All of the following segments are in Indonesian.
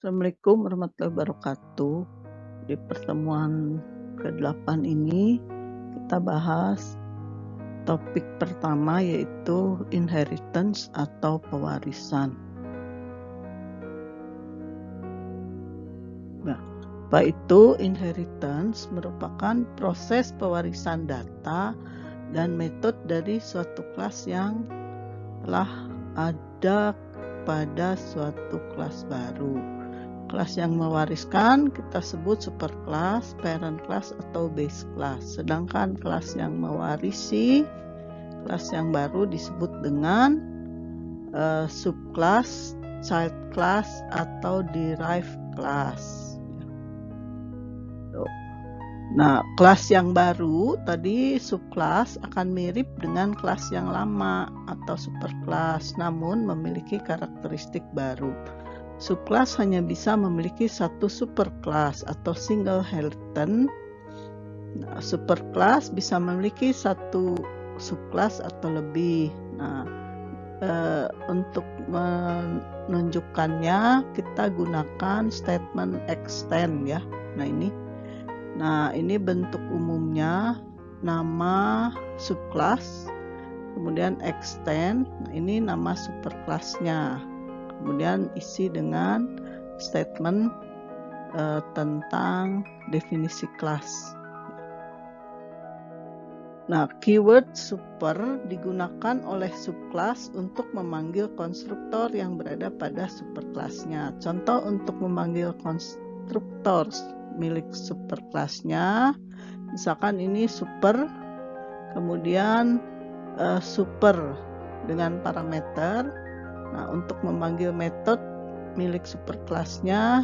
Assalamualaikum warahmatullahi wabarakatuh. Di pertemuan ke-8 ini kita bahas topik pertama, yaitu inheritance atau pewarisan. Nah, apa itu inheritance? Merupakan proses pewarisan data dan metode dari suatu kelas yang telah ada pada suatu kelas baru. Kelas yang mewariskan kita sebut superclass, parent class, atau base class. Sedangkan kelas yang mewarisi kelas yang baru disebut dengan subclass, child class, atau derived class. Nah, kelas yang baru tadi subclass akan mirip dengan kelas yang lama atau superclass, namun memiliki karakteristik baru. Subclass hanya bisa memiliki satu superclass atau single inheritance. Nah, superclass bisa memiliki satu subclass atau lebih. Nah, untuk menunjukkannya kita gunakan statement extend ya. Nah, ini bentuk umumnya, nama subclass, kemudian extend. Nah, ini nama superclassnya. Kemudian isi dengan statement tentang definisi kelas. Nah, keyword super digunakan oleh subclass untuk memanggil konstruktor yang berada pada superclassnya. Contoh untuk memanggil konstruktor milik superclassnya, misalkan ini super, kemudian super dengan parameter. Nah, untuk memanggil metode milik superclassnya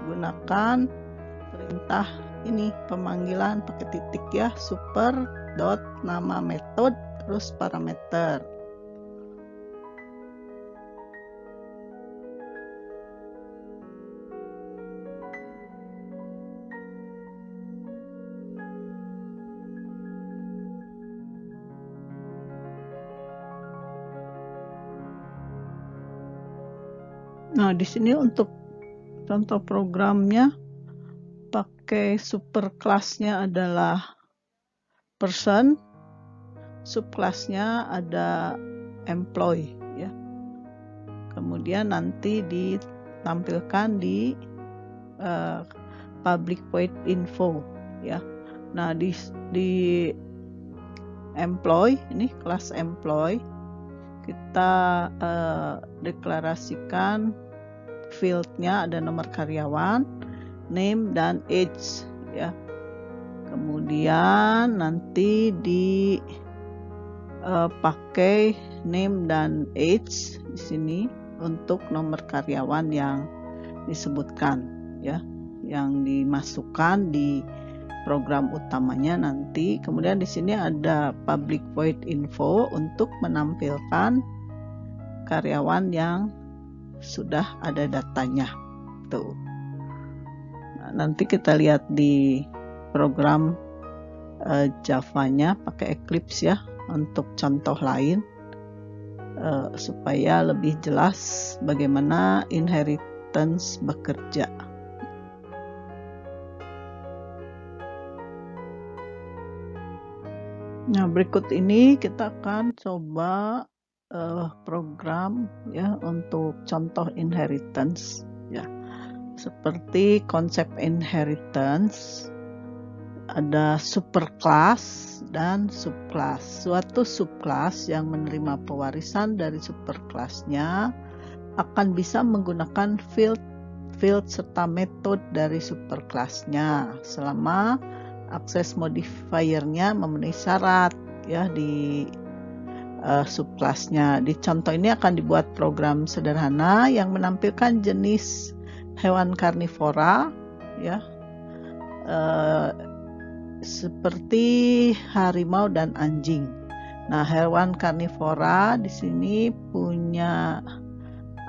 gunakan perintah ini, pemanggilan pakai titik ya, super dot nama metode terus parameter. Nah, di sini untuk contoh programnya pakai superclassnya adalah person, subclassnya ada employee ya. Kemudian nanti ditampilkan di public void info ya. Nah, di employee, ini kelas employee, kita deklarasikan fieldnya ada nomor karyawan, name dan age ya. Kemudian nanti pakai name dan age di sini untuk nomor karyawan yang disebutkan ya, yang dimasukkan di program utamanya nanti. Kemudian di sini ada public void info untuk menampilkan karyawan yang sudah ada datanya tuh. Nah, nanti kita lihat di program Java-nya pakai Eclipse ya untuk contoh lain supaya lebih jelas bagaimana inheritance bekerja. Nah, berikut ini kita akan coba program ya untuk contoh inheritance ya. Seperti konsep inheritance, ada superclass dan subclass. Suatu subclass yang menerima pewarisan dari superclassnya akan bisa menggunakan field serta metode dari superclassnya selama akses modifiernya memenuhi syarat ya di subclassnya. Di contoh ini akan dibuat program sederhana yang menampilkan jenis hewan karnivora ya, seperti harimau dan anjing. Nah, hewan karnivora di sini punya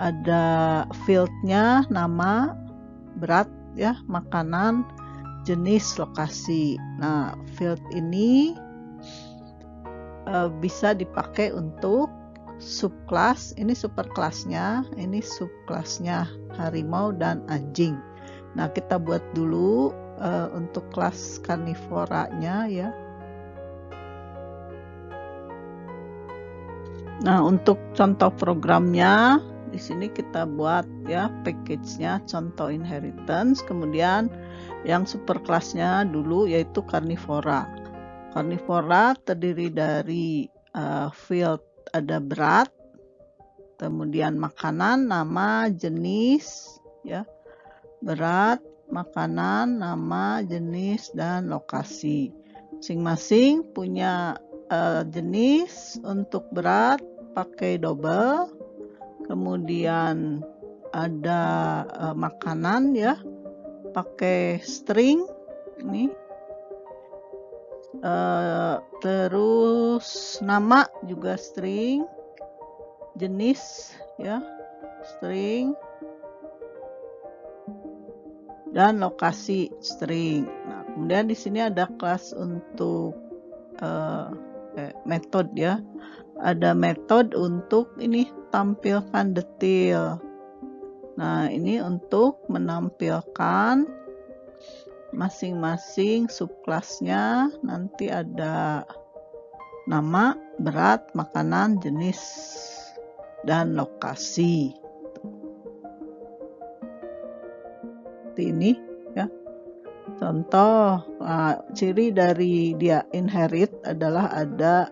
ada fieldnya, nama, berat ya, makanan, jenis, lokasi. Nah, field ini bisa dipakai untuk subkelas, ini superkelasnya, ini subkelasnya harimau dan anjing. Nah, kita buat dulu untuk kelas karnivoranya ya. Nah, untuk contoh programnya di sini kita buat ya package-nya contoh inheritance, kemudian yang superkelasnya dulu yaitu karnivora. Karnivora terdiri dari field ada berat, kemudian makanan, nama, jenis ya. Berat, makanan, nama, jenis, dan lokasi. Masing-masing punya jenis. Untuk berat pakai double, kemudian ada makanan ya, pakai string ini, terus nama juga string, jenis ya string, dan lokasi string. Nah, kemudian di sini ada kelas untuk metode ya. Ada metode untuk ini tampilkan detail. Nah, ini untuk menampilkan masing-masing subkelasnya. Nanti ada nama, berat, makanan, jenis, dan lokasi. Seperti ini ya. Contoh ciri dari dia inherit adalah ada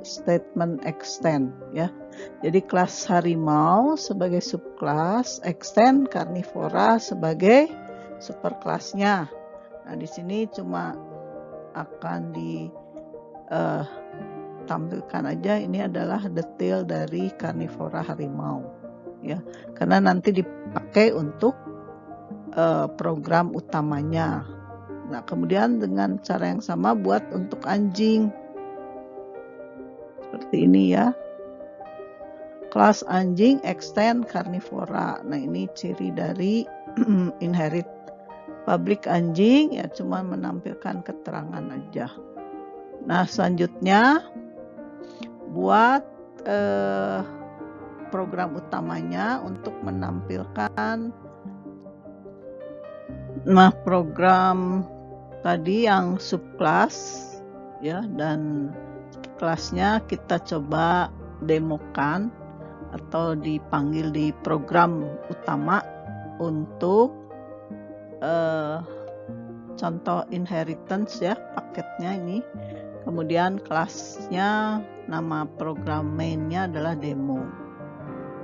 statement extend ya. Jadi kelas harimau sebagai subkelas, extend karnivora sebagai superkelasnya. Nah, di sini cuma akan ditampilkan aja ini adalah detail dari karnivora harimau ya. Karena nanti dipakai untuk program utamanya. Nah, kemudian dengan cara yang sama buat untuk anjing. Seperti ini ya. Kelas anjing extend karnivora. Nah, ini ciri dari inherit. Public anjing ya cuma menampilkan keterangan aja. Nah, selanjutnya buat program utamanya untuk menampilkan program tadi yang subclass ya, dan kelasnya kita coba demokan atau dipanggil di program utama untuk contoh inheritance ya, paketnya ini. Kemudian kelasnya nama program mainnya adalah demo.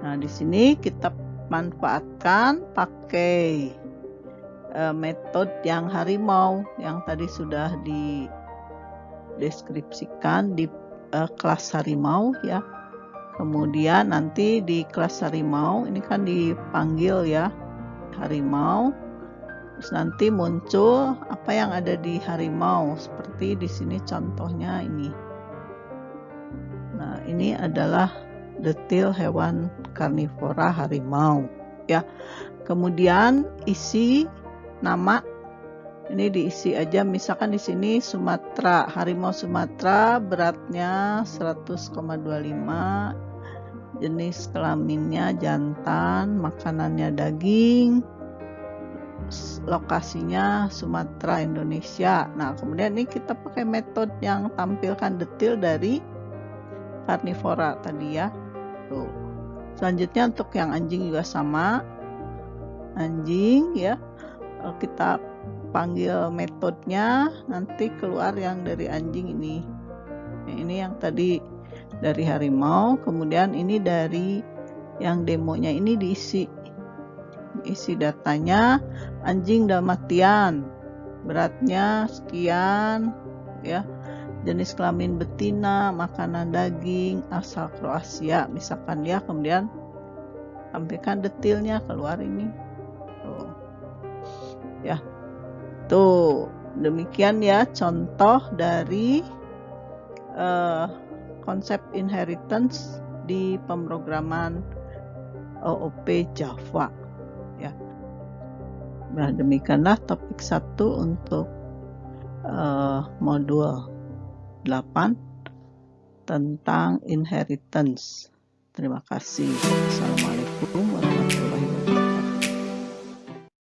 Nah, di sini kita manfaatkan pakai metode yang harimau yang tadi sudah dideskripsikan di kelas harimau ya. Kemudian nanti di kelas harimau ini kan dipanggil ya harimau, terus nanti muncul apa yang ada di harimau seperti di sini contohnya ini. Nah, ini adalah detail hewan karnivora harimau ya. Kemudian isi nama ini diisi aja, misalkan di sini Sumatera, harimau Sumatera, beratnya 100,25, jenis kelaminnya jantan, makanannya daging, lokasinya Sumatera, Indonesia. Nah, kemudian ini kita pakai metode yang tampilkan detail dari karnivora tadi ya. Tuh. Selanjutnya untuk yang anjing juga sama. Anjing ya. Kita panggil metodenya, nanti keluar yang dari anjing ini. Ini yang tadi dari harimau, kemudian ini dari yang demonya ini diisi datanya. Anjing Dalmatian, beratnya sekian ya, jenis kelamin betina, makanan daging, asal Kroasia misalkan ya. Kemudian tampilkan detailnya, keluar ini tuh ya. Tuh, demikian ya contoh dari konsep inheritance di pemrograman OOP Java ya. Nah, demikianlah topik 1 untuk modul 8 tentang inheritance. Terima kasih. Assalamualaikum warahmatullahi wabarakatuh.